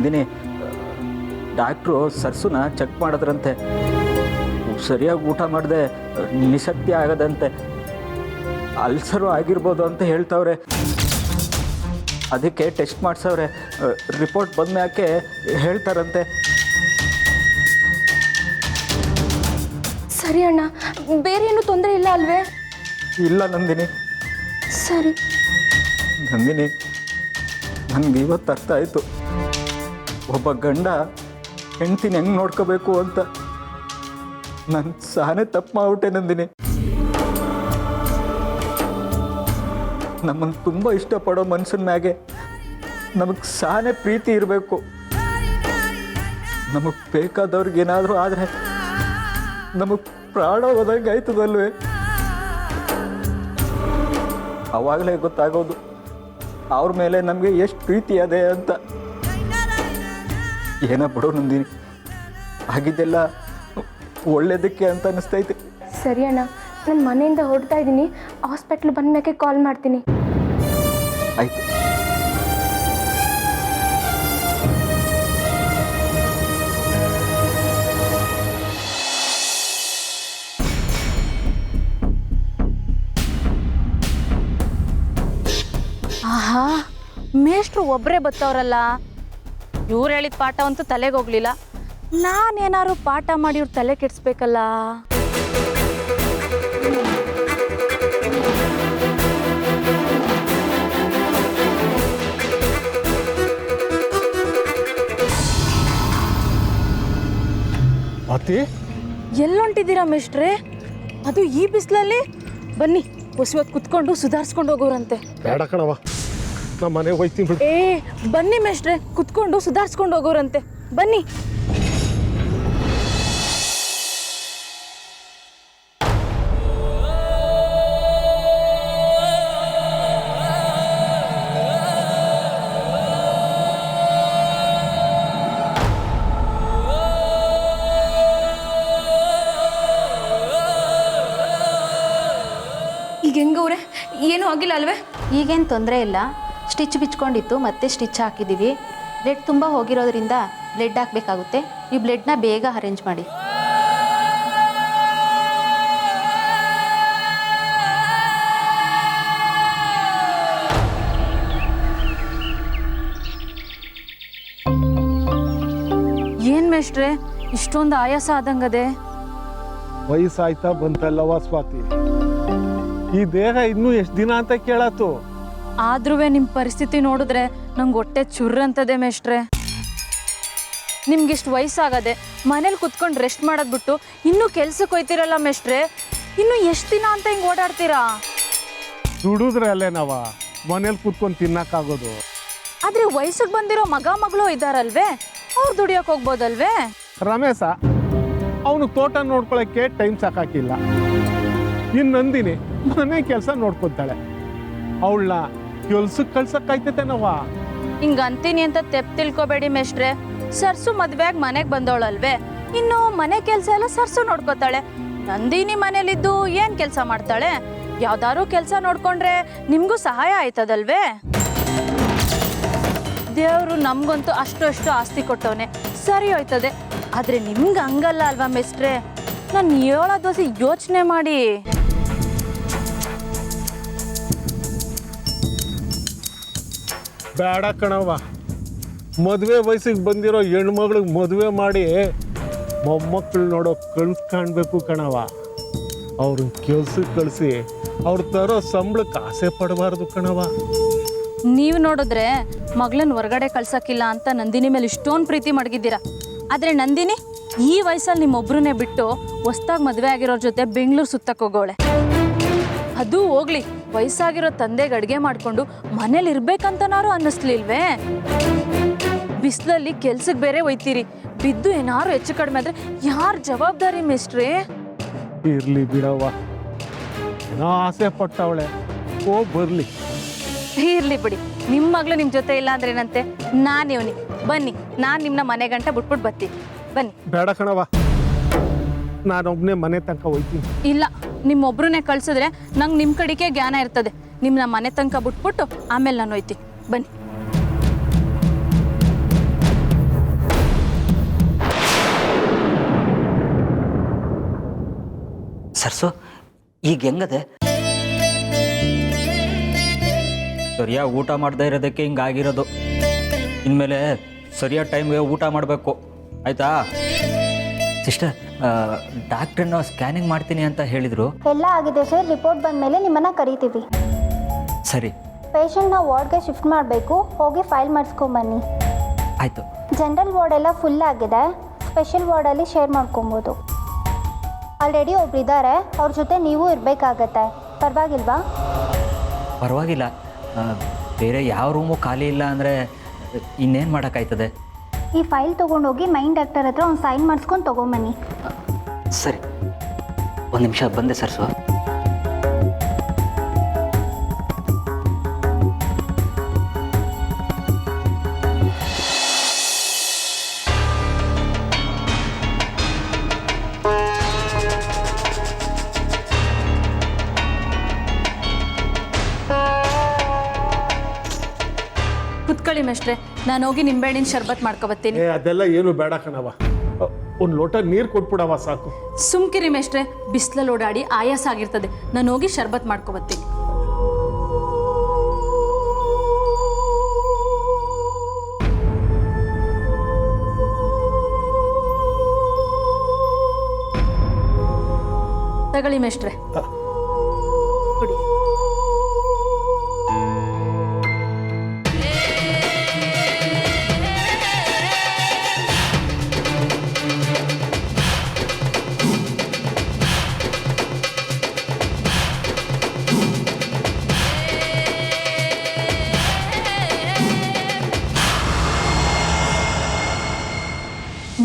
Nandini, doctor ಸರ್ಸುನ check ಮಾಡಿದ್ರಂತೆ. ಸರಿಯಾಗಿ ಊಟ ಮಾಡದೆ ನಿಶಕ್ತಿ ಆಗದಂತೆ, ಅಲ್ಸರು ಆಗಿರ್ಬೋದು ಅಂತ ಹೇಳ್ತವ್ರೆ. ಅದಕ್ಕೆ ಟೆಸ್ಟ್ ಮಾಡಿಸವ್ರೆ. ರಿಪೋರ್ಟ್ ಬಂದ್ಮ್ಯಾಕೆ ಹೇಳ್ತಾರಂತೆ. ಸರಿ ಅಣ್ಣ, ಬೇರೆ ಏನು ತೊಂದರೆ ಇಲ್ಲ ಅಲ್ವೇ? ಇಲ್ಲ ನಂದಿನಿ. ಸರಿ ನಂದಿನಿ, ನನಗೆ ಇವತ್ತು ಅರ್ಥ ಆಯಿತು ಒಬ್ಬ ಗಂಡ ಹೆಂಡ್ತಿನ ಹೆಂಗೆ ನೋಡ್ಕೋಬೇಕು ಅಂತ. ನಾನು ಸಾನೇ ತಪ್ಪು ಮಾಡ್ಬಿಟ್ಟೆ ನಂದಿನಿ. ನಮ್ಮನ್ನು ತುಂಬ ಇಷ್ಟಪಡೋ ಮನುಷ್ಯನ ಮ್ಯಾಗೆ ನಮಗೆ ಸಾನೇ ಪ್ರೀತಿ ಇರಬೇಕು. ನಮಗೆ ಬೇಕಾದವ್ರಿಗೇನಾದರೂ ಆದರೆ ನಮಗೆ ಪ್ರಾಣ ಹೋದಂಗೆ ಆಯ್ತದಲ್ವೇ? ಆವಾಗಲೇ ಗೊತ್ತಾಗೋದು ಅವ್ರ ಮೇಲೆ ನಮಗೆ ಎಷ್ಟು ಪ್ರೀತಿ ಅದೇ ಅಂತ. ಏನೋ ಬಿಡು ನಂದಿನಿ, ಆಗಿದ್ದೆಲ್ಲ ಒಳ್ಳೇದಕ್ಕೆ ಅಂತ ಅನಿಸ್ತೈತೆ. ಸರಿ ಅಣ್ಣ, ನಾನು ಮನೆಯಿಂದ ಹೊರಡ್ತಾ ಇದ್ದೀನಿ. ಹಾಸ್ಪಿಟ್ಲ್ ಬಂದ್ಮೇಲೆ ಕಾಲ್ ಮಾಡ್ತೀನಿ. ಆಯ್ತು. ಆಹಾ, ಮೇಷ್ಟ್ರು ಒಬ್ಬರೇ ಬತ್ತವ್ರಲ್ಲ. ಇವ್ರು ಹೇಳಿದ ಪಾಠ ಅಂತೂ ತಲೆಗೆ ಹೋಗ್ಲಿಲ್ಲ. ನಾನೇನಾದ್ರು ಪಾಠ ಮಾಡಿ ಇವ್ರು ತಲೆ ಕೆಡಿಸ್ಬೇಕಲ್ಲ. ಅತಿ, ಎಲ್ಲೊಂಟಿದ್ದೀರಾ ಮೇಷ್ಟ್ರೆ? ಅದು ಈ ಬಿಸಿಲಲ್ಲಿ? ಬನ್ನಿ, ಹೊಸವತ್ತು ಕುತ್ಕೊಂಡು ಸುಧಾರಿಸ್ಕೊಂಡು ಹೋಗೋರಂತೆ. ಬೇಡ ಕಣವ, ನಮ್ಮ ಮನೆಗೆ ಹೋಯ್ತೀನಿ ಬಿಡು. ಏ ಬನ್ನಿ ಮೇಷ್ಟ್ರೆ, ಕುತ್ಕೊಂಡು ಸುಧಾರಿಸ್ಕೊಂಡು ಹೋಗೋರಂತೆ. ಬನ್ನಿ. ಈಗ ಹೆಂಗವ್ರೆ? ಏನೂ ಆಗಿಲ್ಲ ಅಲ್ವೇ? ಈಗೇನು ತೊಂದರೆ ಇಲ್ಲ. ಸ್ಟಿಚ್ ಬಿಚ್ಕೊಂಡಿತ್ತು, ಮತ್ತೆ ಸ್ಟಿಚ್ ಹಾಕಿದ್ದೀವಿ. ಬ್ಲಡ್ ತುಂಬ ಹೋಗಿರೋದ್ರಿಂದ ಬ್ಲಡ್ ಹಾಕಬೇಕಾಗುತ್ತೆ. ಈ ಬ್ಲಡ್ನ ಬೇಗ ಅರೇಂಜ್ ಮಾಡಿ. ಏನ್ ಮೇಷ್ಟ್ರೆ, ಇಷ್ಟೊಂದು ಆಯಾಸ ಆದಂಗದೆ? ವಯಸ್ಸಾಯ್ತಾ ಬಂತಲ್ಲವ ಸ್ವಾತಿ, ಈ ದೇಹ ಇನ್ನೂ ಎಷ್ಟು ದಿನ ಅಂತ ಕೇಳತ್ತು. ಆದ್ರೂ ನಿಮ್ಮ ಪರಿಸ್ಥಿತಿ ನೋಡಿದ್ರೆ ನಂಗೆ ಹೊಟ್ಟೆ ಚುರ್ರಂತದೆ ಮೇಷ್ಟ್ರೆ. ನಿಮ್ಗಿಷ್ಟು ವಯಸ್ಸಾಗದೆ ಮನೇಲಿ ಕುತ್ಕೊಂಡು ರೆಸ್ಟ್ ಮಾಡೋದ್ ಬಿಟ್ಟು ಇನ್ನೂ ಕೆಲ್ಸಕ್ಕೆ ಹೋಯ್ತಿರಲ್ಲ ಮೇಷ್ಟ್ರೆ. ಇನ್ನು ಎಷ್ಟು ದಿನ ಅಂತ ಹಿಂಗೆ ಓಡಾಡ್ತೀರಾ? ದುಡಿದ್ರೆ ಅಲ್ಲೇ ನಾವ ಮನೇಲಿ ಕೂತ್ಕೊಂಡು ತಿನ್ನಕ್ಕಾಗೋದು. ಆದ್ರೆ ವಯಸ್ಸಿಗೆ ಬಂದಿರೋ ಮಗ ಮಗಳು ಇದ್ದಾರಲ್ವೇ, ಅವ್ರು ದುಡಿಯೋಕೆ ಹೋಗ್ಬೋದಲ್ವೇ? ರಮೇಶ ಅವನು ತೋಟ ನೋಡ್ಕೊಳಕ್ಕೆ ಟೈಮ್ ಸಾಕಾಕಿಲ್ಲ. ಇನ್ನು ನಂದಿನಿ ಮನೆ ಕೆಲಸ ನೋಡ್ಕೊತಾಳೆ. ಅವಳನ್ನ ಕೆಲ್ಸಕ್ಕೆ ಕಳ್ಸಕ್ಕಾಯ್ತೈತೆ ನಾವ. ಹಿಂಗ ಅಂತೀನಿ ಅಂತ ತೆಪ್ ತಿಳ್ಕೊಬೇಡಿ ಮೇಷ್ಟ್ರೆ. ಸರ್ಸು ಮದ್ವೆಯಾಗಿ ಮನೆಗೆ ಬಂದವಳಲ್ವೇ, ಇನ್ನು ಮನೆ ಕೆಲಸ ಎಲ್ಲ ಸರ್ಸು ನೋಡ್ಕೋತಾಳೆ. ನಂದಿನಿ ಮನೇಲಿದ್ದು ಏನ್ ಕೆಲಸ ಮಾಡ್ತಾಳೆ? ಯಾವ್ದಾರು ಕೆಲಸ ನೋಡ್ಕೊಂಡ್ರೆ ನಿಮ್ಗೂ ಸಹಾಯ ಆಯ್ತದಲ್ವೇ? ದೇವ್ರು ನಮ್ಗಂತೂ ಅಷ್ಟು ಆಸ್ತಿ ಕೊಟ್ಟವನೆ, ಸರಿ ಹೋಯ್ತದೆ. ಆದ್ರೆ ನಿಮ್ಗೆ ಹಂಗಲ್ಲ ಅಲ್ವಾ ಮೇಷ್ಟ್ರೆ? ನಾನು ಹೇಳೋದ್ ದೋಸೆ ಯೋಚನೆ ಮಾಡಿ. ಬೇಡ ಕಣವ, ಮದುವೆ ವಯಸ್ಸಿಗೆ ಬಂದಿರೋ ಹೆಣ್ಮಗಳಿಗೆ ಮದುವೆ ಮಾಡಿ ಮೊಮ್ಮಕ್ಕಳು ನೋಡೋ ಕಳ್ಸಿ ಕಾಣಬೇಕು ಕಣವ. ಅವ್ರನ್ನ ಕೆಲ್ಸಕ್ಕೆ ಕಳಿಸಿ ಅವ್ರು ತರೋ ಸಂಬಳಕ್ಕೆ ಆಸೆ ಪಡಬಾರ್ದು ಕಣವ. ನೀವು ನೋಡಿದ್ರೆ ಮಗಳನ್ನ ಹೊರಗಡೆ ಕಳ್ಸಕ್ಕಿಲ್ಲ ಅಂತ ನಂದಿನಿ ಮೇಲೆ ಇಷ್ಟೊಂದು ಪ್ರೀತಿ ಮಡಗಿದ್ದೀರಾ. ಆದ್ರೆ ನಂದಿನಿ ಈ ವಯಸ್ಸಲ್ಲಿ ನಿಮ್ಮೊಬ್ರನ್ನೇ ಬಿಟ್ಟು ಹೊಸ್ದಾಗಿ ಮದುವೆ ಆಗಿರೋರ್ ಜೊತೆ ಬೆಂಗಳೂರು ಸುತ್ತಕ್ಕೆ ಹೋಗೋಳೆ. ಅದು ಹೋಗ್ಲಿ, ವಯಸ್ಸಾಗಿರೋ ತಂದೆಗೆ ಅಡುಗೆ ಮಾಡಿಕೊಂಡು ಮನೇಲಿ ಇರ್ಬೇಕಂತನಾರು ಅನ್ನಿಸ್ಲಿಲ್ವೇ? ಬಿಸಿಲಲ್ಲಿ ಕೆಲ್ಸಕ್ಕೆ ಬೇರೆ ಒಯ್ತೀರಿ, ಬಿದ್ದು ಏನಾರು ಹೆಚ್ಚು ಕಡಿಮೆ ಆದ್ರೆ ಯಾರು ಜವಾಬ್ದಾರಿ ಮೇಷ್ಟ್ರೆ? ಇರ್ಲಿ ಬಿಡವ್ವ, ಏನೋ ಆಸೆ ಪಟ್ಟವಳೆ, ಹೋಗಿ ಬರ್ಲಿ. ಇರ್ಲಿ ಬಿಡಿ, ನಿಮ್ಮ ಮಗಳು ನಿಮ್ಮ ಜೊತೆ ಇಲ್ಲ ಅಂದ್ರೆ ಏನಂತೆ? ನಾನಿವ್ನಿ, ಬನ್ನಿ, ನಾನು ನಿಮ್ಮನ್ನ ಮನೆ ಗಂಟ ಬಿಟ್ಬಿಟ್ಟು ಬರ್ತೀನಿ. ಬನ್ನಿ. ಬೇಡ ಕಣವ, ನಾನೊಬ್ಬನೇ ಮನೆ ತನಕ ಹೋಯ್ತೀನಿ. ಇಲ್ಲ, ನಿಮ್ಮೊಬ್ರನ್ನೇ ಕಳ್ಸಿದ್ರೆ ನಂಗೆ ನಿಮ್ಮ ಕಡೆಗೆ ಜ್ಞಾನ ಇರ್ತದೆ. ನಿಮ್ಮನ್ನ ಮನೆ ತನಕ ಬಿಟ್ಬಿಟ್ಟು ಆಮೇಲೆ ನಾನು ಹೋಯ್ತೀನಿ. ಬನ್ನಿ. ಸರ್ಸು ಈಗ ಹೆಂಗದೆ? ಸರಿಯಾಗಿ ಊಟ ಮಾಡದೇ ಇರೋದಕ್ಕೆ ಹಿಂಗಾಗಿರೋದು. ಇನ್ಮೇಲೆ ಸರಿಯಾದ ಟೈಮ್ಗೆ ಊಟ ಮಾಡಬೇಕು, ಆಯಿತಾ? ಸಿಸ್ಟರ್, ಡಾಕ್ಟ್ರನ್ನ ಸ್ಕ್ಯಾನಿಂಗ್ ಮಾಡ್ತೀನಿ ಅಂತ ಹೇಳಿದರು. ಎಲ್ಲ ಆಗಿದೆ ಸರ್, ರಿಪೋರ್ಟ್ ಬಂದ ಮೇಲೆ ನಿಮ್ಮನ್ನು ಕರಿತೀವಿ. ಸರಿ. ಪೇಷಂಟ್ನ ವಾರ್ಡ್ಗೆ ಶಿಫ್ಟ್ ಮಾಡಬೇಕು, ಹೋಗಿ ಫೈಲ್ ಮಾಡಿಸ್ಕೊಂಬನ್ನಿ. ಆಯಿತು. ಜನರಲ್ ವಾರ್ಡ್ ಎಲ್ಲ ಫುಲ್ ಆಗಿದೆ, ಸ್ಪೆಷಲ್ ವಾರ್ಡಲ್ಲಿ ಶೇರ್ ಮಾಡ್ಕೊಬೋದು. ಆಲ್ರೆಡಿ ಒಬ್ರಿದ್ದಾರೆ, ಅವ್ರ ಜೊತೆ ನೀವು ಇರಬೇಕಾಗತ್ತೆ. ಪರವಾಗಿಲ್ವಾ? ಪರವಾಗಿಲ್ಲ. ಬೇರೆ ಯಾವ ರೂಮು ಖಾಲಿ ಇಲ್ಲ ಅಂದರೆ ಇನ್ನೇನು ಮಾಡೋಕ್ಕಾಯ್ತದೆ? ಈ ಫೈಲ್ ತೊಗೊಂಡೋಗಿ ಮೈನ್ ಡಾಕ್ಟರ್ ಹತ್ರ ಒಂದು ಸೈನ್ ಮಾಡಿಸ್ಕೊಂಡು ತೊಗೊಂಬನ್ನಿ. ಸರಿ, ಒಂದು ನಿಮಿಷ ಬಂದೆ ಸರ್ಸು. ಕುತ್ಕೊಳ್ಳಿ ಮೇಷ್ಟ್ರೆ, ನಾನು ಹೋಗಿ ನಿಂಬೆಹಣ್ಣಿನ ಶರ್ಬತ್ ಮಾಡ್ಕೊಬತ್ತೀನಿ. ಅದೆಲ್ಲ ಏನು ಬೇಡ ಕಣವ, ಒಂದು ಲೋಟ ನೀರು ಕೊಟ್ಬಿಡವ ಸಾಕು. ಸುಮ್ಕಿರಿ ಮೇಷ್ಟ್ರೆ, ಬಿಸಿಲಲ್ಲಿ ಓಡಾಡಿ ಆಯಾಸ ಆಗಿರ್ತದೆ. ನಾನು ಹೋಗಿ ಶರ್ಬತ್ ಮಾಡ್ಕೊಬತ್ತೀನಿ. ತಗೊಳ್ಳಿ ಮೇಷ್ಟ್ರೆ, ಕುಡಿ.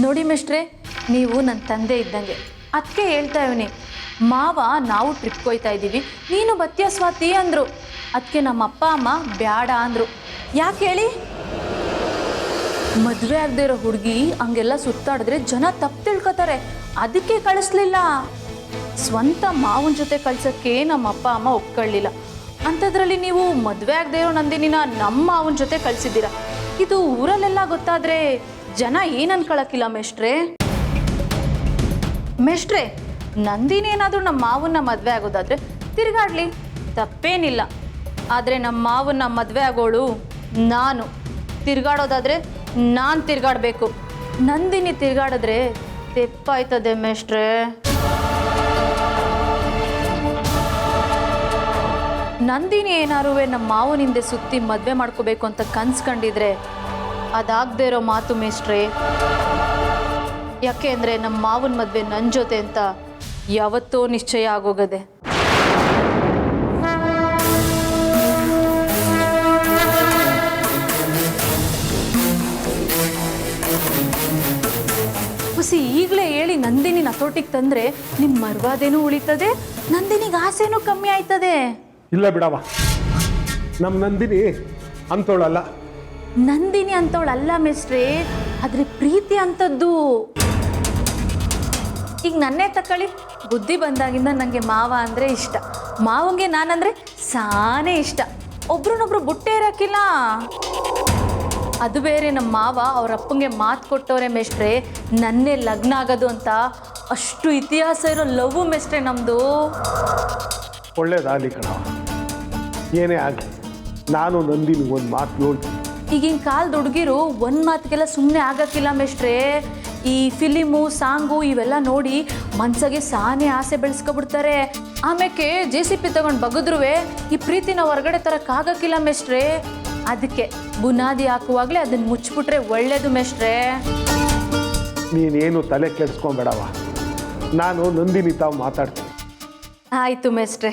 ನೋಡಿ ಮೇಷ್ಟ್ರೆ, ನೀವು ನನ್ನ ತಂದೆ ಇದ್ದಂಗೆ. ಅದಕ್ಕೆ ಹೇಳ್ತಾ ಇವನಿ, ಮಾವ ನಾವು ಟ್ರಿಪ್ಗೆ ಹೋಗ್ತಾ ಇದ್ದೀವಿ, ನೀನು ಬತ್ತೀಯ ಸ್ವಾತಿ ಅಂದರು. ಅದಕ್ಕೆ ನಮ್ಮ ಅಪ್ಪ ಅಮ್ಮ ಬ್ಯಾಡ ಅಂದರು. ಯಾಕೆ ಹೇಳಿ? ಮದುವೆ ಆಗದೆ ಇರೋ ಹುಡುಗಿ ಹಂಗೆಲ್ಲ ಸುತ್ತಾಡಿದ್ರೆ ಜನ ತಪ್ಪು ತಿಳ್ಕೊತಾರೆ, ಅದಕ್ಕೆ ಕಳಿಸ್ಲಿಲ್ಲ. ಸ್ವಂತ ಮಾವನ ಜೊತೆ ಕಳ್ಸೋಕ್ಕೆ ನಮ್ಮ ಅಪ್ಪ ಅಮ್ಮ ಒಪ್ಕೊಳ್ಳಿಲ್ಲ. ಅಂಥದ್ರಲ್ಲಿ ನೀವು ಮದುವೆ ಆಗದೆ ಇರೋ ನಂದಿನಿನ ನಮ್ಮ ಮಾವನ ಜೊತೆ ಕಳಿಸಿದ್ದೀರ. ಇದು ಊರಲ್ಲೆಲ್ಲ ಗೊತ್ತಾದರೆ ಜನ ಏನು ಅನ್ಕೊಳಕ್ಕಿಲ್ಲ ಮೇಷ್ಟ್ರೆ. ಮೇಷ್ಟ್ರೆ, ನಂದಿನಿ ಏನಾದರೂ ನಮ್ಮ ಮಾವನ್ನ ಮದುವೆ ಆಗೋದಾದರೆ ತಿರುಗಾಡಲಿ, ತಪ್ಪೇನಿಲ್ಲ. ಆದರೆ ನಮ್ಮ ಮಾವನ್ನ ಮದುವೆ ಆಗೋಳು ನಾನು. ತಿರುಗಾಡೋದಾದರೆ ನಾನು ತಿರುಗಾಡಬೇಕು. ನಂದಿನಿ ತಿರುಗಾಡಿದ್ರೆ ತೆಪ್ಪಾಯ್ತದೆ ಮೇಷ್ಟ್ರೆ. ನಂದಿನಿ ಏನಾರು ನಮ್ಮ ಮಾವನ ಹಿಂದೆ ಸುತ್ತಿ ಮದುವೆ ಮಾಡ್ಕೋಬೇಕು ಅಂತ ಕನ್ಸ್ಕೊಂಡಿದ್ರೆ ಅದಾಗದೇ ಇರೋ ಮಾತು ಮೇಷ್ಟ್ರೆ. ಯಾಕೆ ಅಂದರೆ ನಮ್ಮ ಮಾವನ ಮದುವೆ ನನ್ನ ಜೊತೆ ಅಂತ ಯಾವತ್ತೋ ನಿಶ್ಚಯ ಆಗೋಗದೆ. ಹುಸಿ ಈಗಲೇ ಹೇಳಿ ನಂದಿನಿ ಹತೋಟಿಗೆ ತಂದರೆ ನಿಮ್ಮ ಮರ್ವಾದೇನೂ ಉಳಿತದೆ, ನಂದಿನಿಗೆ ಆಸೆನೂ ಕಮ್ಮಿ ಆಯ್ತದೆ. ಇಲ್ಲ ಬಿಡವ, ನಮ್ಮ ನಂದಿನಿ ಅಂತೋಳಲ್ಲ. ನಂದಿನಿ ಅಂತವಳಲ್ಲ ಮೇಷ್ಟ್ರೆ, ಆದರೆ ಪ್ರೀತಿ ಅಂತದ್ದು. ಈಗ ನನ್ನೇ ತಕೊಳ್ಳಿ, ಬುದ್ಧಿ ಬಂದಾಗಿಂದ ನನಗೆ ಮಾವ ಅಂದರೆ ಇಷ್ಟ, ಮಾವಂಗೆ ನಾನಂದರೆ ಸಾನೇ ಇಷ್ಟ. ಒಬ್ರನ್ನೊಬ್ರು ಬುಟ್ಟೆ ಇರೋಕ್ಕಿಲ್ಲ. ಅದು ಬೇರೆ ನಮ್ಮ ಮಾವ ಅವ್ರ ಅಪ್ಪಂಗೆ ಮಾತು ಕೊಟ್ಟವ್ರೆ ಮೇಷ್ಟ್ರೆ, ನನ್ನೇ ಲಗ್ನ ಆಗೋದು ಅಂತ. ಅಷ್ಟು ಇತಿಹಾಸ ಇರೋ ಲವ್ ಮೇಷ್ಟ್ರೆ ನಮ್ಮದು. ಒಳ್ಳೇದಾಗಲಿ ಕಣವ, ಏನೇ ಆಗಲಿ ನಾನು ನಂದಿನಿ ಒಂದು ಮಾತು ಹೇಳ್ತೀನಿ. ಈಗಿನ ಕಾಲದ ಹುಡುಗಿರು ಒಂದು ಮಾತಿಗೆಲ್ಲ ಸುಮ್ಮನೆ ಆಗೋಕ್ಕಿಲ್ಲ ಮೇಷ್ಟ್ರೆ. ಈ ಫಿಲಿಮು ಸಾಂಗು ಇವೆಲ್ಲ ನೋಡಿ ಮನ್ಸಿಗೆ ಸಾನೇ ಆಸೆ ಬೆಳೆಸ್ಕೊಬಿಡ್ತಾರೆ. ಆಮೇಲೆ JCP ತಗೊಂಡು ಬಗದ್ರೂ ಈ ಪ್ರೀತಿನ ಹೊರಗಡೆ ತರೋಕ್ಕಾಗಕ್ಕಿಲ್ಲ ಮೇಷ್ಟ್ರೆ. ಅದಕ್ಕೆ ಬುನಾದಿ ಹಾಕುವಾಗಲೇ ಅದನ್ನು ಮುಚ್ಚಿಬಿಟ್ರೆ ಒಳ್ಳೇದು ಮೇಷ್ಟ್ರೆ. ನೀನೇನು ತಲೆ ಕೆಡಿಸ್ಕೊಂಬೇಡವ, ನಾನು ನಂದಿನಿ ತಾವು ಮಾತಾಡ್ತೀನಿ. ಆಯಿತು ಮೇಷ್ಟ್ರೆ.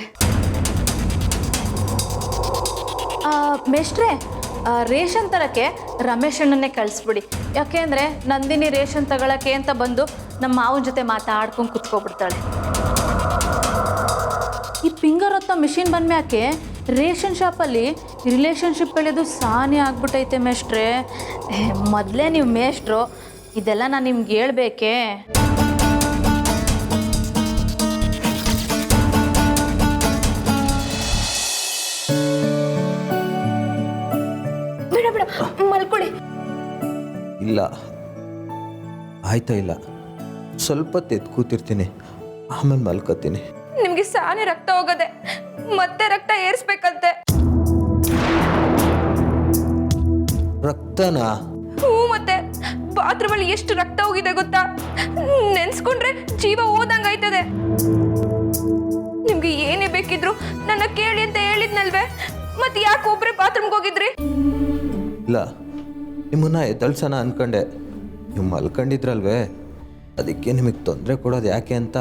ಮೇಷ್ಟ್ರೆ, ರೇಷನ್ ತರಕ್ಕೆ ರಮೇಶ್ ಅಣ್ಣನ್ನೇ ಕಳಿಸ್ಬಿಡಿ. ಯಾಕೆ ಅಂದರೆ ನಂದಿನಿ ರೇಷನ್ ತಗೊಳಕ್ಕೆ ಅಂತ ಬಂದು ನಮ್ಮ ಮಾವನ ಜೊತೆ ಮಾತಾಡ್ಕೊಂಡು ಕುತ್ಕೊಬಿಡ್ತಾಳೆ. ಈ ಫಿಂಗರ್ ಹೊತ್ತ ಮಿಷಿನ್ ಬಂದ್ಮ್ಯಾಕೆ ರೇಷನ್ ಶಾಪಲ್ಲಿ ರಿಲೇಷನ್ಶಿಪ್ ಬೆಳೆದು ಸಾನೇ ಆಗ್ಬಿಟ್ಟೈತೆ ಮೇಷ್ಟ್ರೆ. ಮೊದಲೇ ನೀವು ಮೇಷ್ಟ್ರು, ಇದೆಲ್ಲ ನಾನು ನಿಮ್ಗೆ ಹೇಳ್ಬೇಕೇ? ಬೇಡ ಬೇಡ, ಮಲ್ಕೊಳ್ಳಿ. ಇಲ್ಲ ಆಯ್ತಾ ಇಲ್ಲ, ಸ್ವಲ್ಪ ಹೊತ್ತು ಎದ್ದು ಕೂತಿರ್ತೀನಿ, ಆಮೇಲೆ ಮಲ್ಕೋತೀನಿ. ನಿಮ್ಗೆ ಸಾನೆ ರಕ್ತ ಹೋಗದೆ ಮತ್ತೆ ರಕ್ತ ಏರ್ಸ್ಬೇಕಂತೆ. ರಕ್ತನಾ? ಹ್ಞೂ, ಮತ್ತೆ ಬಾತ್ರೂಮಲ್ಲಿ ಎಷ್ಟು ರಕ್ತ ಹೋಗಿದೆ ಗೊತ್ತಾ? ನೆನ್ಸ್ಕೊಂಡ್ರೆ ಜೀವ ಹೋದಂಗಾಯ್ತದೆ. ನಿಮ್ಗೆ ಏನೇ ಬೇಕಿದ್ರು ನನ್ನ ಕೇಳಿ ಅಂತ ಹೇಳಿದ್ನಲ್ವೇ, ಮತ್ತೆ ಯಾಕೆ ಒಬ್ರೆ ಬಾತ್ರೂಮ್ಗೆ ಹೋಗಿದ್ರಿ? ಇಲ್ಲ, ನಿಮ್ಮನ್ನ ಎದ್ದಳ್ಸೋಣ ಅಂದ್ಕೊಂಡೆ. ನೀವು ಮಲ್ಕೊಂಡಿದ್ರಲ್ವೇ, ಅದಕ್ಕೆ ನಿಮಗೆ ತೊಂದರೆ ಕೊಡೋದು ಯಾಕೆ ಅಂತ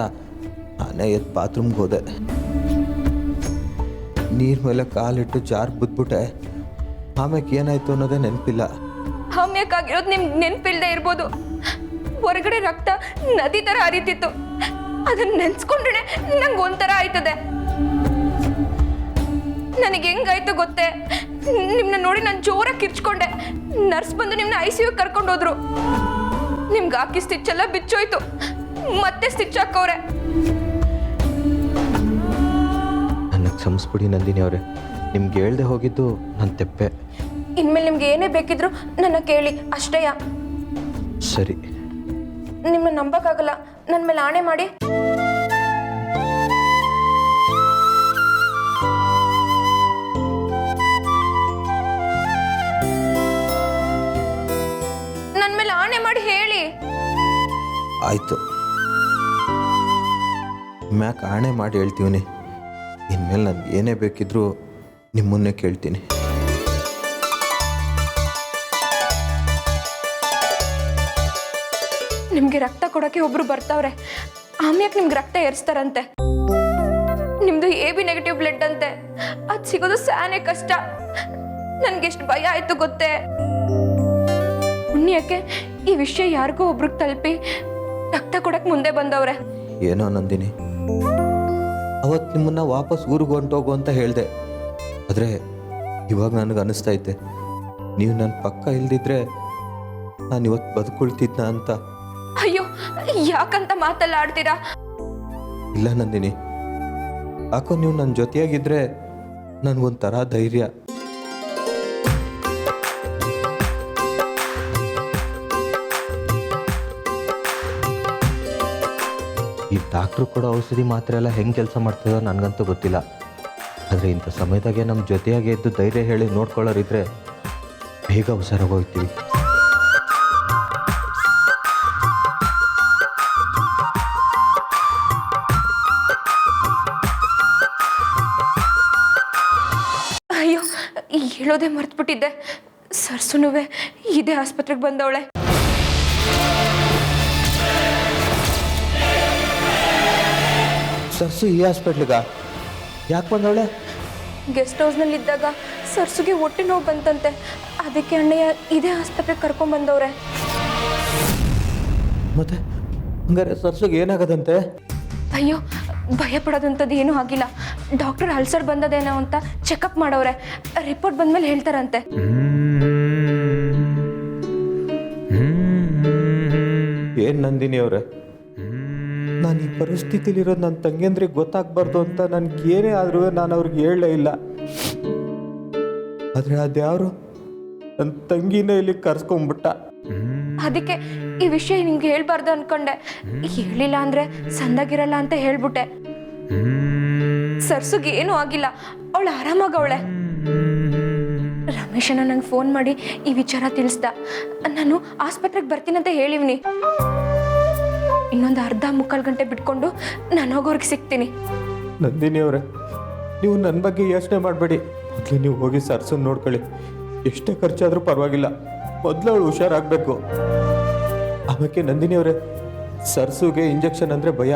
ನಾನೇ ಎದ್ದು ಬಾತ್ರೂಮ್ಗೆ ಹೋದೆ. ನೀರ್ ಮೇಲೆ ಕಾಲಿಟ್ಟು ಜಾರ್ ಬಿದ್ಬಿಟ್ಟೆ. ಆಮ್ಯಾಕೆ ಏನಾಯ್ತು ಅನ್ನೋದೇ ನೆನಪಿಲ್ಲ. ಹಮ್ಯಕ್ಕಾಗಿರೋದು ನಿಮ್ಗೆ ನೆನಪಿಲ್ದೆ ಇರ್ಬೋದು. ಹೊರಗಡೆ ರಕ್ತ ನದಿ ಥರ ಹರಿತಿತ್ತು. ಅದನ್ನ ನೆನ್ಸ್ಕೊಂಡ್ರೆ ನಂಗೆ ಒಂಥರ ಆಯ್ತದೆ. ನನಗೆ ಹೆಂಗಾಯ್ತು ಗೊತ್ತೇ? ನಿಮ್ಮನ್ನ ನೋಡಿ ನಾನು ಜೋರಾಗಿ ಕಿರ್ಚ್ಕೊಂಡೆ. ನರ್ಸ್ ಬಂದು ನಿಮ್ಮನ್ನ ICU ಕರ್ಕೊಂಡು ಹೋದ್ರು. ನಿಮ್ಗೆ ಹಾಕಿ ಸ್ಟಿಚ್ ಎಲ್ಲ ಬಿಚ್ಚೋಯ್ತು. ಮತ್ತೆ ಸ್ಟಿಚ್ ಹಾಕವ್ರೆ. ನನಗೆ ಕ್ಷಮಿಸ್ಬಿಡಿ ನಂದಿನಿ ಅವರೇ, ನಿಮ್ಗೆ ಹೇಳ್ದೆ ಹೋಗಿದ್ದು ನನ್ನ ತೆಪ್ಪೆ. ಇನ್ಮೇಲೆ ನಿಮ್ಗೆ ಏನೇ ಬೇಕಿದ್ರು ನನ್ನ ಕೇಳಿ ಅಷ್ಟೇಯ. ಸರಿ. ನಿಮ್ಮನ್ನ ನಂಬಕ್ಕಾಗಲ್ಲ, ನನ್ನ ಮೇಲೆ ಆಣೆ ಮಾಡಿ. ನನ್ನ ಮೇಲೆ ಆಣೆ ಮಾಡಿ ಹೇಳಿ. ಆಯಿತು, ಮ್ಯಾಕ್ ಆಣೆ ಮಾಡಿ ಹೇಳ್ತೀವಿ. ಇನ್ಮೇಲೆ ನನಗೆ ಏನೇ ಬೇಕಿದ್ರೂ ನಿಮ್ಮನ್ನೇ ಕೇಳ್ತೀನಿ. ನಿಮ್ಗೆ ರಕ್ತ ಕೊಡೋಕೆ ಒಬ್ರು ಬರ್ತಾವ್ರೆ. ಆಮ್ಯಾಕೆ ನಿಮ್ಗೆ ರಕ್ತ ಏರಿಸ್ತಾರಂತೆ. ನಿಮ್ದು AB ನೆಗೆಟಿವ್ ಬ್ಲಡ್ ಅಂತೆ. ಅದು ಸಿಗೋದು ಸಾನೇ ಕಷ್ಟ. ನನ್ಗೆಷ್ಟು ಭಯ ಆಯ್ತು ಗೊತ್ತೇ? ಪುಣ್ಯಕ್ಕೆ ಈ ವಿಷಯ ಯಾರಿಗೂ ಒಬ್ರಿಗೆ ತಲುಪಿ ರಕ್ತ ಕೊಡಕ್ ಮುಂದೆ ಬಂದವ್ರೆ. ಏನೋ ನಂದಿನಿ, ಅವತ್ತು ನಿಮ್ಮನ್ನ ವಾಪಸ್ ಊರಿಗೆ ಹೊಂಟೋಗು ಅಂತ ಹೇಳಿದೆ. ಆದರೆ ಇವಾಗ ನನಗೆ ಅನಿಸ್ತೈತೆ, ನೀವು ನನ್ನ ಪಕ್ಕ ಇಲ್ದಿದ್ರೆ ನಾನು ಇವತ್ತು ಬದುಕೊಳ್ತಿದ್ನ ಅಂತ. ಅಯ್ಯೋ, ಯಾಕಂತ ಮಾತೆಲ್ಲ ಆಡ್ತೀರಾ? ಇಲ್ಲ ನಂದಿನಿ, ಯಾಕೋ ನೀವು ನನ್ನ ಜೊತೆಯಾಗಿದ್ರೆ ನನಗೊಂಥರ ಧೈರ್ಯ. ಈ ಡಾಕ್ಟ್ರು ಕೊಡೋ ಔಷಧಿ ಮಾತ್ರ ಎಲ್ಲ ಹೆಂಗೆ ಕೆಲಸ ಮಾಡ್ತದೋ ನನಗಂತೂ ಗೊತ್ತಿಲ್ಲ. ಆದರೆ ಇಂಥ ಸಮಯದಾಗೆ ನಮ್ಮ ಜೊತೆಯಾಗಿ ಎದ್ದು ಧೈರ್ಯ ಹೇಳಿ ನೋಡ್ಕೊಳ್ಳೋರಿದ್ರೆ ಬೇಗ ಹುಷಾರಾಗೋಗ್ತೀವಿ. ಅಯ್ಯೋ, ಹೇಳೋದೇ ಮರ್ತ್ಬಿಟ್ಟಿದ್ದೆ. ಸರ್ಸುನುವೆ ಇದೇ ಆಸ್ಪತ್ರೆಗೆ ಬಂದವಳೆ. ಸರ್ಸು ಈ ಹಾಸ್ಪಿಟ್ಲಿಗ ಯಾಕೆ ಬಂದವಳೆ? ಗೆಸ್ಟ್ ಹೌಸ್ನಲ್ಲಿ ಇದ್ದಾಗ ಸರ್ಸುಗೆ ಹೊಟ್ಟೆ ನೋವು ಬಂತಂತೆ. ಅದಕ್ಕೆ ಅಣ್ಣಯ್ಯ ಇದೇ ಆಸ್ಪತ್ರೆಗೆ ಕರ್ಕೊಂಡ್ ಬಂದವ್ರೆ. ಮತ್ತೆ ಹಂಗಾರೆ ಸರ್ಸುಗೆ ಏನಾಗದಂತೆ? ಅಯ್ಯೋ, ಭಯ ಪಡೋದಂಥದ್ದು ಏನೂ ಆಗಿಲ್ಲ. ಡಾಕ್ಟರ್ ಅಲ್ಸರ್ ಬಂದದೇನೋ ಅಂತ ಚೆಕಪ್ ಮಾಡವ್ರೆ. ರಿಪೋರ್ಟ್ ಬಂದ್ಮೇಲೆ ಹೇಳ್ತಾರಂತೆ. ಏನು ನಂದಿನಿ ಅವರೇ, ನಾನು ಈ ಪರಿಸ್ಥಿತಿಲಿರೋದು ನನ್ನ ತಂಗಿಯಂದ್ರಿಗೆ ಗೊತ್ತಾಗಬಾರ್ದು ಅಂತ ನನಗೆ ಏನೇ ಆದ್ರೂ ನಾನು ಅವ್ರಿಗೆ ಹೇಳಲೇ ಇಲ್ಲ. ಆದರೆ ಅದ್ಯಾರು ನನ್ನ ತಂಗಿನೇ ಇಲ್ಲಿ ಕರ್ಸ್ಕೊಂಡ್ಬಿಟ್ಟ. ಅದಕ್ಕೆ ಈ ವಿಷಯ ನಿಮ್ಗೆ ಹೇಳ್ಬಾರ್ದು ಅನ್ಕೊಂಡೆ. ಹೇಳಿಲ್ಲ ಅಂದ್ರೆ ಸಂದಾಗಿರಲ್ಲ ಅಂತ ಹೇಳ್ಬಿಟ್ಟೆ. ಸರ್ಸುಗೆ ಏನೂ ಆಗಿಲ್ಲ, ಅವಳು ಆರಾಮಾಗವಳೆ. ರಮೇಶನ ನಂಗೆ ಫೋನ್ ಮಾಡಿ ಈ ವಿಚಾರ ತಿಳಿಸ್ದ. ನಾನು ಆಸ್ಪತ್ರೆಗೆ ಬರ್ತೀನಂತ ಹೇಳಿವ್ನಿ. ಇನ್ನೊಂದು ಅರ್ಧ ಮುಕ್ಕಾಲು ಗಂಟೆ ಬಿಟ್ಕೊಂಡು ನಾನು ಹೋಗೋರ್ಗೆ ಸಿಗ್ತೀನಿ. ನಂದಿನಿ ಅವರೇ, ನೀವು ನನ್ನ ಬಗ್ಗೆ ಯೋಚನೆ ಮಾಡಬೇಡಿ. ಮೊದಲು ನೀವು ಹೋಗಿ ಸರ್ಸನ್ನು ನೋಡ್ಕೊಳ್ಳಿ. ಎಷ್ಟೇ ಖರ್ಚಾದರೂ ಪರವಾಗಿಲ್ಲ, ಮೊದಲು ಅವಳು ಹುಷಾರಾಗಬೇಕು. ಆಮೇಲೆ ನಂದಿನಿ ಅವರೇ, ಸರ್ಸುಗೆ ಇಂಜೆಕ್ಷನ್ ಅಂದರೆ ಭಯ.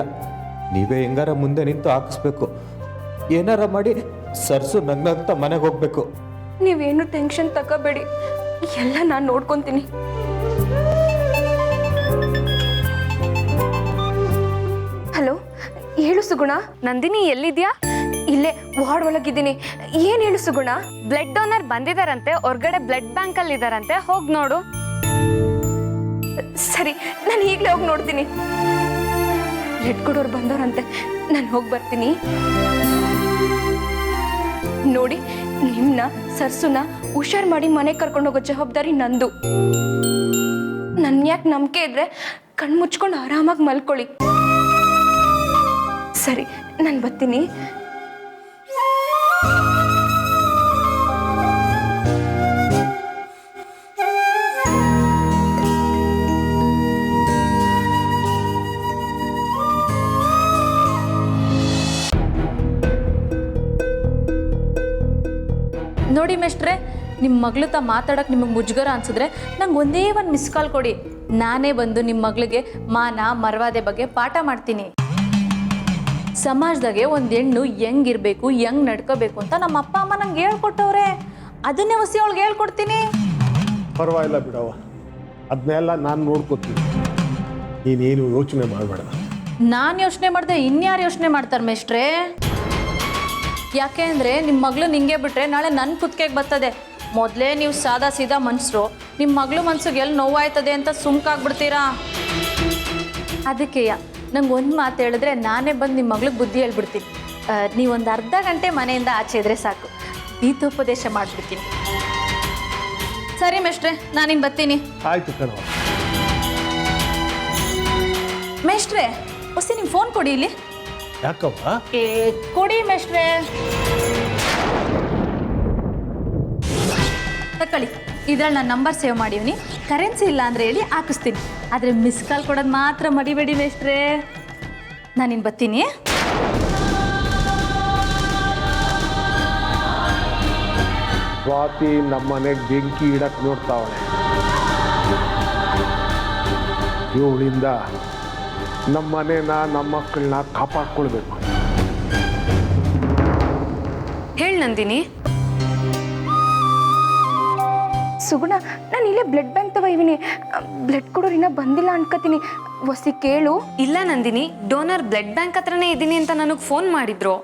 ನೀವೇ ಹೆಂಗಾರ ಮುಂದೆ ನಿಂತು ಹಾಕಿಸ್ಬೇಕು. ಏನಾರ ಮಾಡಿ ಸರ್ಸು ನಗ್ನಗ್ತಾ ಮನೆಗೆ ಹೋಗ್ಬೇಕು. ನೀವೇನು ಟೆನ್ಷನ್ ತಗೋಬೇಡಿ, ಎಲ್ಲ ನಾನು ನೋಡ್ಕೊತೀನಿ. ಹಲೋ, ಹೇಳು ಸುಗುಣ. ನಂದಿನಿ ಎಲ್ಲಿದ್ಯಾ? ಇಲ್ಲೇ ವಾರ್ಡ್ ಒಳಗಿದ್ದೀನಿ. ಏನು ಹೇಳು ಸುಗುಣ? ಬ್ಲಡ್ ಡೋನರ್ ಬಂದಿದಾರಂತೆ, ಹೊರ್ಗಡೆ ಬ್ಲಡ್ ಬ್ಯಾಂಕ್ ಅಲ್ಲಿ ಇದಾರಂತೆ, ಹೋಗ್ ನೋಡು. ಸರಿ, ನಾನು ಈಗಲೇ ಹೋಗಿ ನೋಡ್ತೀನಿ. ಬ್ಲಡ್ ಕೊಡೋರು ಬಂದವರಂತೆ, ನಾನು ಹೋಗಿ ಬರ್ತೀನಿ. ನೋಡಿ, ನಿಮ್ಮನ್ನ ಸರ್ಸುನ ಹುಷಾರ್ ಮಾಡಿ ಮನೆಗೆ ಕರ್ಕೊಂಡು ಹೋಗೋ ಜವಾಬ್ದಾರಿ ನಂದು. ನನ್ನ ಯಾಕೆ ನಂಬಿಕೆ ಇದ್ರೆ ಕಣ್ಣು ಮುಚ್ಕೊಂಡು ಆರಾಮಾಗಿ ಮಲ್ಕೊಳ್ಳಿ. ಸರಿ ನಾನು ಬರ್ತೀನಿ. ನೋಡಿ ಮೇಷ್ಟ್ರೆ, ನಿಮ್ಮ ಮಗಳು ತ ಮಾತಾಡೋಕೆ ನಿಮಗೆ ಮುಜುಗರ ಅನ್ಸಿದ್ರೆ ನಂಗೆ ಒಂದೇ ಒಂದು ಮಿಸ್ ಕಾಲ್ ಕೊಡಿ. ನಾನೇ ಬಂದು ನಿಮ್ಮ ಮಗಳಿಗೆ ಮಾನ ಮರ್ಯಾದೆ ಬಗ್ಗೆ ಪಾಠ ಮಾಡ್ತೀನಿ. ಸಮಾಜದಾಗೆ ಒಂದು ಹೆಣ್ಣು ಹೆಂಗಿರ್ಬೇಕು, ಹೆಂಗ್ ನಡ್ಕೋಬೇಕು ಅಂತ ನಮ್ಮ ಅಪ್ಪ ಅಮ್ಮ ನಂಗೆ ಹೇಳ್ಕೊಟ್ಟವ್ರೆ. ಅದನ್ನೇ ಹೊಸಿ ಅವಳಿಗೆ ಹೇಳ್ಕೊಡ್ತೀನಿ. ಪರವಾಗಿಲ್ಲ ಬಿಡವ, ಅದನ್ನೆಲ್ಲ ನಾನು ನೋಡ್ಕೋತೀನಿ. ನೀನೇನು ಯೋಚನೆ ಮಾಡಬೇಡ. ನಾನು ಯೋಚನೆ ಮಾಡಿದೆ, ಇನ್ಯಾರು ಯೋಚನೆ ಮಾಡ್ತಾರೆ ಮೇಷ್ಟ್ರೆ? ಯಾಕೆ ಅಂದರೆ ನಿಮ್ಮ ಮಗಳು ನಿಂಗೆ ಬಿಟ್ರೆ ನಾಳೆ ನನ್ನ ಕುತ್ತಿಗೆಗೆ ಬರ್ತದೆ. ಮೊದಲೇ ನೀವು ಸಾದಾ ಸೀದಾ ಮನುಷ್ಯರು, ನಿಮ್ಮ ಮಗಳು ಮನ್ಸಿಗೆ ಎಲ್ಲಿ ನೋವಾಯ್ತದೆ ಅಂತ ಸುಮ್ಕಾಗ್ಬಿಡ್ತೀರಾ. ಅದಕ್ಕೆಯ ನಂಗೆ ಒಂದು ಮಾತು ಹೇಳಿದ್ರೆ ನಾನೇ ಬಂದು ನಿಮ್ಮ ಮಗಳಿಗೆ ಬುದ್ಧಿ ಹೇಳ್ಬಿಡ್ತೀನಿ. ನೀವೊಂದು ಅರ್ಧ ಗಂಟೆ ಮನೆಯಿಂದ ಆಚೆ ಇದ್ರೆ ಸಾಕು, ಗೀತೋಪದೇಶ ಮಾಡಿಬಿಡ್ತೀನಿ. ಸರಿ ಮೇಷ್ಟ್ರೆ, ನಾನಿನ್ನು ಬರ್ತೀನಿ. ಆಯ್ತು ಕಣವ. ಮೇಷ್ಟ್ರೆ, ಹೊಸಿ ನಿಮ್ಮ ಫೋನ್ ಕೊಡಿ ಇಲ್ಲಿ. ಯಾಕವ್ವ? ಕೊಡಿ ಮೇಷ್ಟ್ರೆ. ತಕೊಳ್ಳಿ, ಇದ್ರಲ್ಲಿ ನಾನು ನಂಬರ್ ಸೇವ್ ಮಾಡಿವ್ನಿ. ಕರೆನ್ಸಿ ಇಲ್ಲ ಅಂದರೆ ಹೇಳಿ ಹಾಕಿಸ್ತೀನಿ. ಆದರೆ ಮಿಸ್ ಕಾಲ್ ಕೊಡೋದು ಮಾತ್ರ ಮರಿಬೇಡಿ ಮೇಷ್ಟ್ರೆ. ನಾನಿನ್ನು ಬರ್ತೀನಿ. ಸ್ವಾತಿ ನಮ್ಮ ಮನೆಗೆ ಬೆಂಕಿ ಇಡಕ್ಕೆ ನೋಡ್ತಾವಳೆ. ಇವಳಿಂದ ನಮ್ಮ ಮನೇನ ನಮ್ಮ ಮಕ್ಕಳನ್ನ ಕಾಪಾಡ್ಕೊಳ್ಬೇಕು. ಹೇಳಿ ನಂದಿನಿ. ಸುಗುಣ, ನಾನು ಇಲ್ಲೇ ಬ್ಲಡ್ ಬ್ಯಾಂಕ್ ತಗೋತೀನಿ. ಬ್ಲಡ್ ಕೊಡೋರು ಇನ್ನೂ ಬಂದಿಲ್ಲ ಅನ್ಕೋತೀನಿ. ಹೊಸಿ ಕೇಳು. ಇಲ್ಲ ನಂದಿನಿ, ಡೋನರ್ ಬ್ಲಡ್ ಬ್ಯಾಂಕ್ ಹತ್ರನೇ ಇದ್ದೀನಿ ಅಂತ ನನಗೆ ಫೋನ್ ಮಾಡಿದ್ರು.